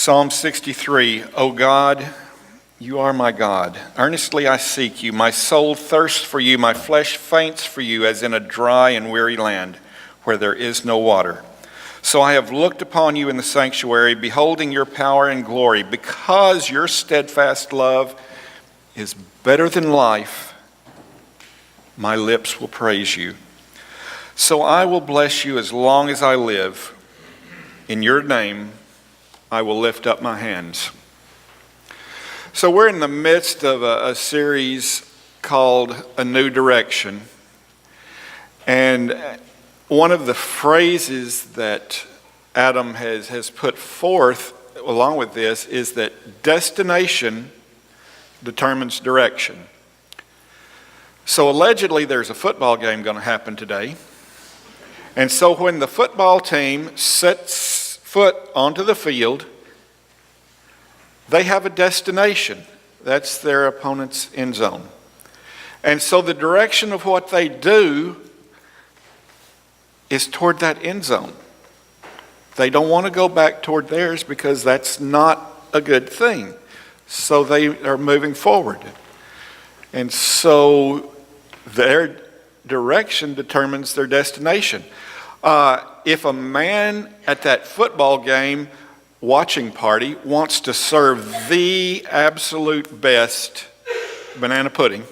Psalm 63, O God, you are my God. Earnestly I seek you. My soul thirsts for you. My flesh faints for you as in a dry and weary land where there is no water. So I have looked upon you in the sanctuary, beholding your power and glory. Because your steadfast love is better than life, my lips will praise you. So I will bless you as long as I live. In your name, I will lift up my hands. So we're in the midst of a series called A New Direction. And one of the phrases that Adam has put forth along with this is that destination determines direction. So allegedly there's a football game going to happen today. And so when the football team sets foot onto the field, they have a destination. That's their opponent's end zone. And so the direction of what they do is toward that end zone. They don't want to go back toward theirs because that's not a good thing. So they are moving forward. And so their direction determines their destination. If a man at that football game watching party wants to serve the absolute best banana pudding,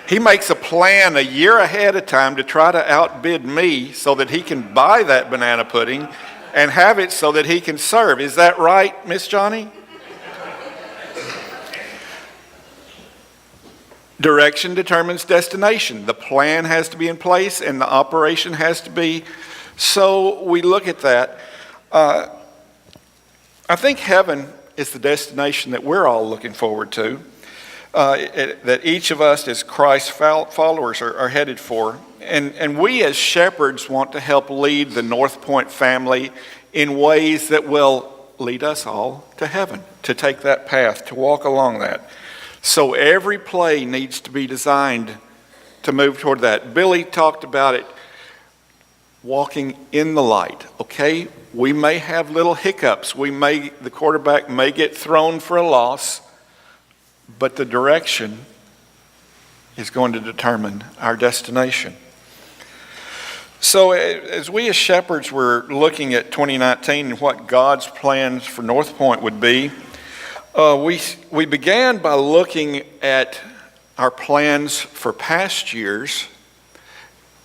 he makes a plan a year ahead of time to try to outbid me so that he can buy that banana pudding and have it so that he can serve. Is that right, Miss Johnny? Direction determines destination. The plan has to be in place and the operation has to be. So we look at that. I think heaven is the destination that we're all looking forward to, that each of us as Christ followers are headed for. And we as shepherds want to help lead the North Point family in ways that will lead us all to heaven, to take that path, to walk along that. So every play needs to be designed to move toward that. Billy talked about it, walking in the light, okay? We may have little hiccups. The quarterback may get thrown for a loss, but the direction is going to determine our destination. So as we as shepherds were looking at 2019 and what God's plans for North Point would be, we began by looking at our plans for past years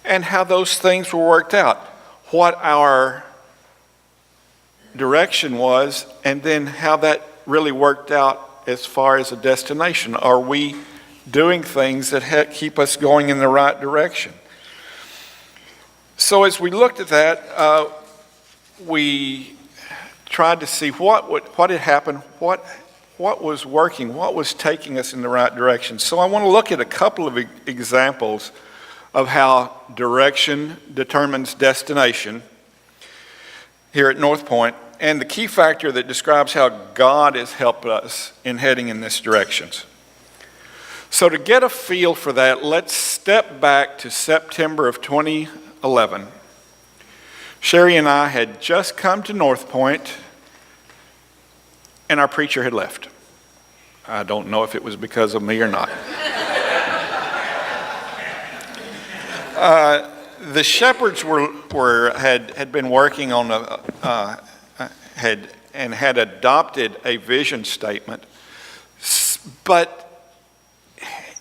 and how those things were worked out, what our direction was, and then how that really worked out as far as a destination. Are we doing things that keep us going in the right direction? So as we looked at that, we tried to see what had happened, what was working, what was taking us in the right direction. So I want to look at a couple of examples of how direction determines destination here at North Point, and the key factor that describes how God has helped us in heading in this direction. So to get a feel for that, let's step back to September of 2011. Sherry and I had just come to North Point, and our preacher had left. I don't know if it was because of me or not. The shepherds had been working on had adopted a vision statement, but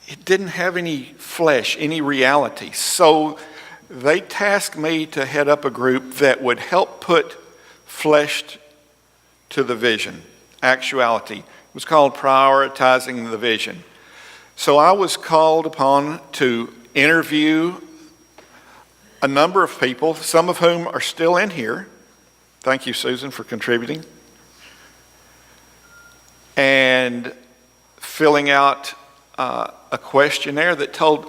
it didn't have any flesh, any reality. So they tasked me to head up a group that would help put flesh to the vision, actuality. It was called Prioritizing the Vision. So I was called upon to interview a number of people, some of whom are still in here. Thank you, Susan, for contributing. And filling out a questionnaire that told,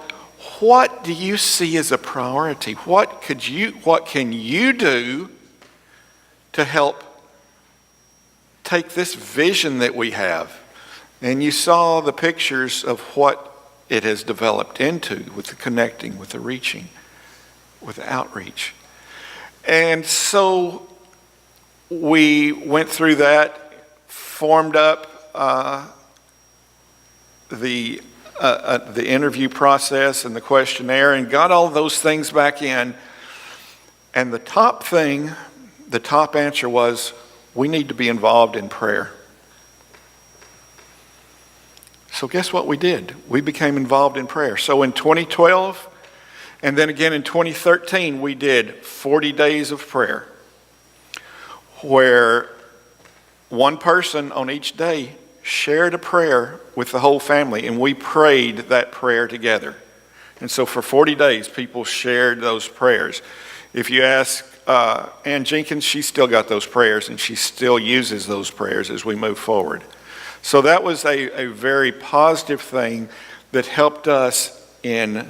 what do you see as a priority? What can you do to help take this vision that we have? And you saw the pictures of what it has developed into with the connecting, with the reaching, with the outreach. And so we went through that, formed up the interview process and the questionnaire, and got all those things back in. And the top answer was, we need to be involved in prayer. So guess what we did? We became involved in prayer. So in 2012, and then again in 2013, we did 40 days of prayer, where one person on each day shared a prayer with the whole family, and we prayed that prayer together. And so for 40 days, people shared those prayers. If you ask Ann Jenkins, she's still got those prayers, and she still uses those prayers as we move forward. So that was a very positive thing that helped us in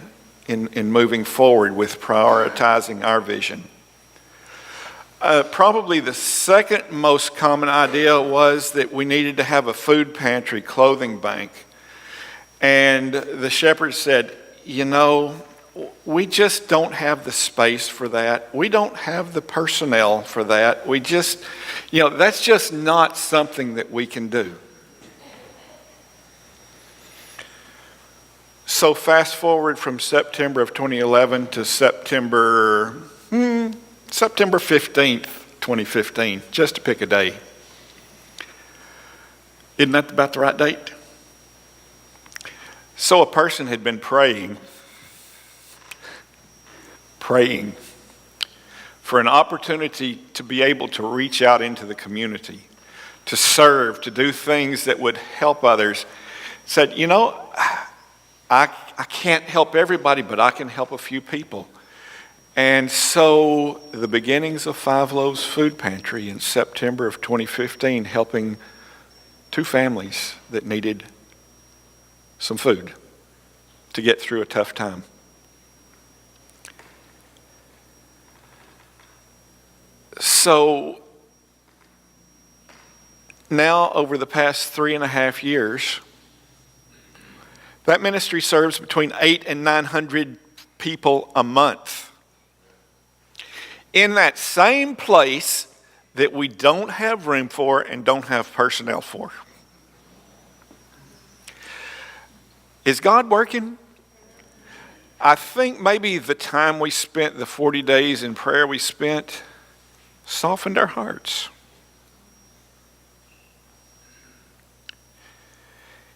moving forward with prioritizing our vision. Probably the second most common idea was that we needed to have a food pantry, clothing bank. And the shepherd said, we just don't have the space for that. We don't have the personnel for that. We just, that's just not something that we can do. So fast forward from September of 2011 to September 15th, 2015, just to pick a day. Isn't that about the right date? So a person had been praying for an opportunity to be able to reach out into the community, to serve, to do things that would help others. Said, I can't help everybody, but I can help a few people. And so the beginnings of Five Loaves Food Pantry in September of 2015, helping 2 families that needed some food to get through a tough time. So now, over the past 3.5 years, that ministry serves between 800 and 900 people a month. In that same place that we don't have room for and don't have personnel for. Is God working? I think maybe the time we spent, the 40 days in prayer we spent, softened our hearts.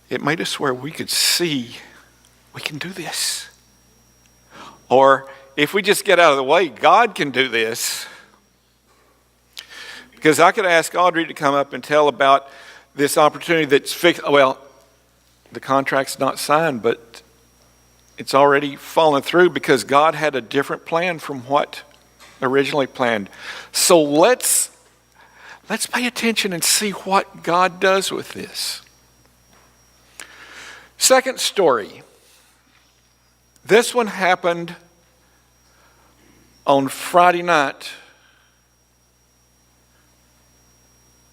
It made us where we could see we can do this. Or if we just get out of the way, God can do this. Because I could ask Audrey to come up and tell about this opportunity that's fixed. Well, the contract's not signed, but it's already fallen through because God had a different plan from what originally planned. So let's pay attention and see what God does with this. Second story. This one happened on Friday night.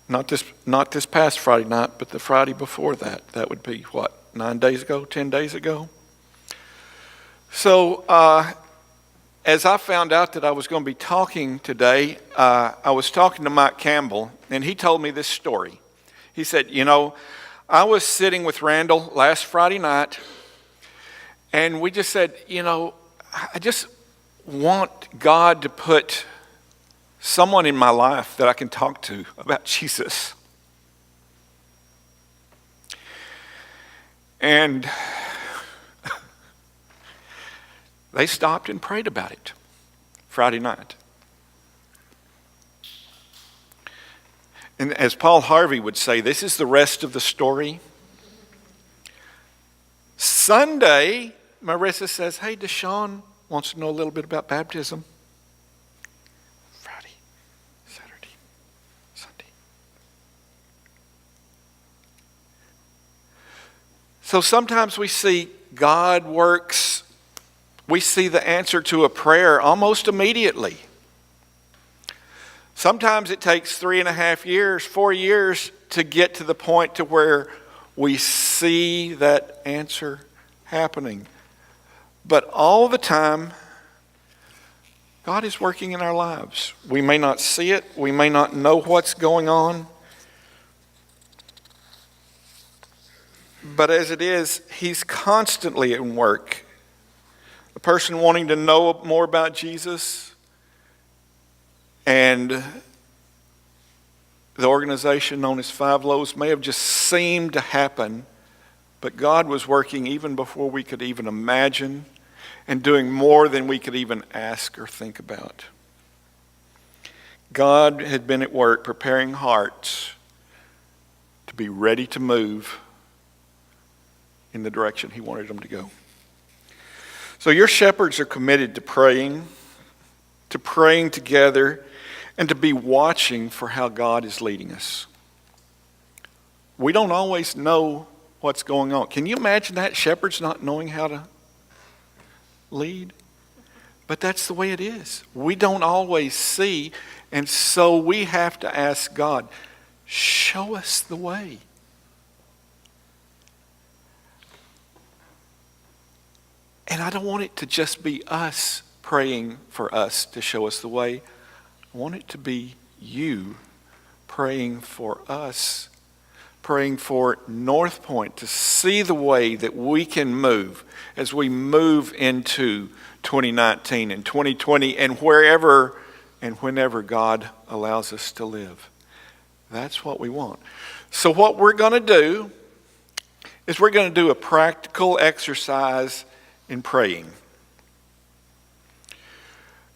Not this past Friday night, but the Friday before that. That would be, 9 days ago, 10 days ago? So, as I found out that I was going to be talking today, I was talking to Mike Campbell, and he told me this story. He said, I was sitting with Randall last Friday night, and we just said, I just want God to put someone in my life that I can talk to about Jesus. And they stopped and prayed about it Friday night. And as Paul Harvey would say, this is the rest of the story. Sunday, Marissa says, hey, Deshaun wants to know a little bit about baptism. Friday, Saturday, Sunday. So sometimes we see God works. We see the answer to a prayer almost immediately. Sometimes it takes 3.5 years, 4 years to get to the point to where we see that answer happening. But all the time, God is working in our lives. We may not see it. We may not know what's going on. But as it is, He's constantly at work. A person wanting to know more about Jesus and the organization known as Five Loaves may have just seemed to happen, but God was working even before we could even imagine and doing more than we could even ask or think about. God had been at work preparing hearts to be ready to move in the direction He wanted them to go. So your shepherds are committed to praying together, and to be watching for how God is leading us. We don't always know what's going on. Can you imagine that? Shepherds not knowing how to lead? But that's the way it is. We don't always see, and so we have to ask God, show us the way. And I don't want it to just be us praying for us to show us the way. I want it to be you praying for us, praying for North Point to see the way that we can move as we move into 2019 and 2020 and wherever and whenever God allows us to live. That's what we want. So what we're going to do is we're going to do a practical exercise in praying.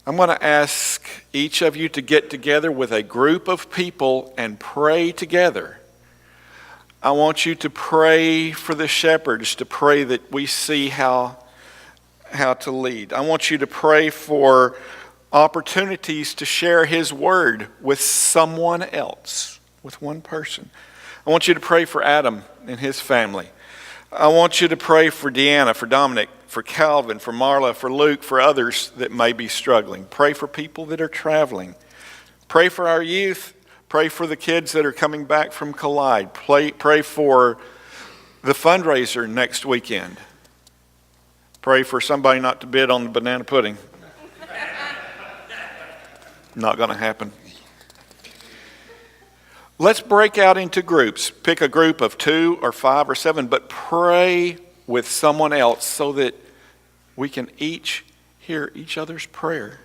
I'm going to ask each of you to get together with a group of people and pray together. I want you to pray for the shepherds, to pray that we see how to lead. I want you to pray for opportunities to share His word with someone else, with one person. I want you to pray for Adam and his family. I want you to pray for Deanna, for Dominic, for Calvin, for Marla, for Luke, for others that may be struggling. Pray for people that are traveling. Pray for our youth. Pray for the kids that are coming back from Collide. Pray for the fundraiser next weekend. Pray for somebody not to bid on the banana pudding. Not going to happen. Let's break out into groups. Pick a group of 2 or 5 or 7, but pray with someone else so that we can each hear each other's prayer.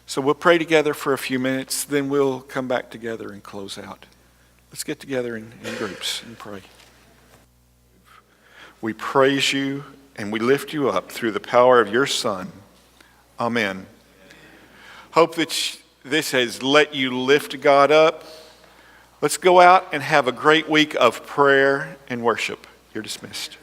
So we'll pray together for a few minutes, then we'll come back together and close out. Let's get together in groups and pray. We praise you and we lift you up through the power of your Son. Amen. Hope that this has let you lift God up. Let's go out and have a great week of prayer and worship. You're dismissed.